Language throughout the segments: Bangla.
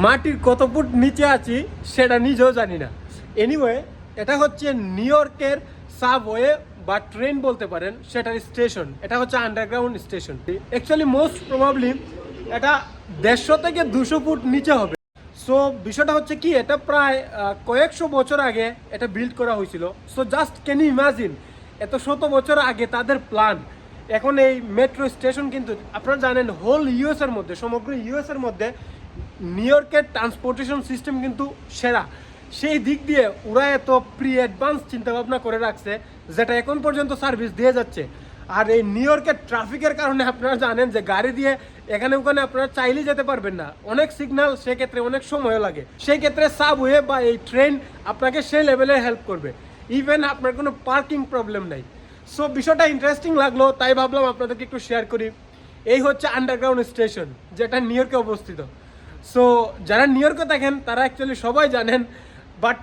মাটির কত ফুট নিচে আছি সেটা নিজেও জানি না। এনিওয়ে, এটা হচ্ছে নিউ ইয়র্কের সাবওয়ে বা ট্রেন বলতে পারেন, সেটার স্টেশন। এটা হচ্ছে underground station. Actually most probably এটা 150 থেকে 200 ফুট নিচে হবে। সো বিষয়টা হচ্ছে কি, এটা প্রায় কয়েকশো বছর আগে এটা বিল্ড করা হয়েছিল। So just can you imagine, এত শত বছর আগে তাদের প্ল্যান। এখন এই মেট্রো স্টেশন কিন্তু আপনারা জানেন হোল ইউএস এর মধ্যে, সমগ্র ইউএস এর মধ্যে নিউ ইয়র্কের ট্রান্সপোর্টেশন সিস্টেম কিন্তু সেরা। সেই দিক দিয়ে ওরা এত প্রি অ্যাডভান্স চিন্তাভাবনা করে রাখছে, যেটা এখন পর্যন্ত সার্ভিস দিয়ে যাচ্ছে। আর এই নিউ ইয়র্কের ট্রাফিকের কারণে আপনারা জানেন যে গাড়ি দিয়ে এখানে ওখানে আপনারা চাইলেই যেতে পারবেন না, অনেক সিগন্যাল, সেক্ষেত্রে অনেক সময়ও লাগে। সেই ক্ষেত্রে সাবওয়ে বা এই ট্রেন আপনাকে সেই লেভেলে হেল্প করবে, ইভেন আপনার কোনো পার্কিং প্রবলেম নাই। সো বিষয়টা ইন্টারেস্টিং লাগলো, তাই ভাবলাম আপনাদেরকে একটু শেয়ার করি। এই হচ্ছে আন্ডারগ্রাউন্ড স্টেশন, যেটা নিউ ইয়র্কে অবস্থিত। সো যারা নিউ ইয়র্কে থাকেন তারা অ্যাকচুয়ালি সবাই জানেন, বাট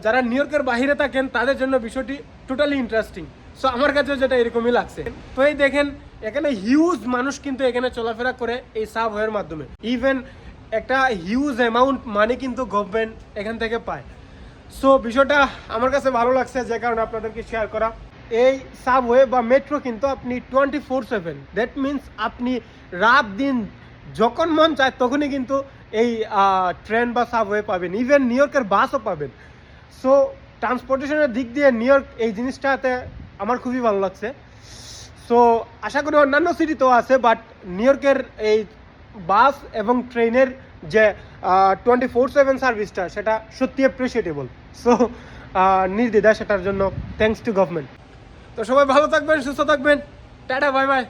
যারা নিউ ইয়র্কের বাইরে থাকেন তাদের জন্য বিষয়টি টোটালি ইন্টারেস্টিং। সো আমার কাছেও যেটা এরকমই লাগছে। তো এই দেখেন, এখানে হিউজ মানুষ কিন্তু এখানে চলাফেরা করে এই সাবওয়ের মাধ্যমে। ইভেন একটা হিউজ অ্যামাউন্ট মানি কিন্তু গভর্নমেন্ট এখান থেকে পায়। সো বিষয়টা আমার কাছে ভালো লাগছে, যে কারণে আপনাদেরকে শেয়ার করা। এই সাবওয়ে বা মেট্রো কিন্তু আপনি 24/7, দ্যাট মিনস আপনি রাত দিন যখন মন চায় তখনই কিন্তু এই ট্রেন বা সাবওয়ে পাবেন। ইভেন নিউ ইয়র্কের বাসও পাবেন। সো ট্রান্সপোর্টেশনের দিক দিয়ে নিউ ইয়র্ক এই জিনিসটাতে আমার খুবই ভালো লাগছে। সো আশা করি অন্যান্য সিটিতেও আছে, বাট নিউ ইয়র্কের এই বাস এবং ট্রেনের যে 24/7 সার্ভিসটা, সেটা সত্যি অ্যাপ্রিসিয়েটেবল। সো নির্দ্বিধায় সেটার জন্য থ্যাঙ্কস টু গভর্নমেন্ট। তো সবাই ভালো থাকবেন, সুস্থ থাকবেন, টাটা, বাই বাই।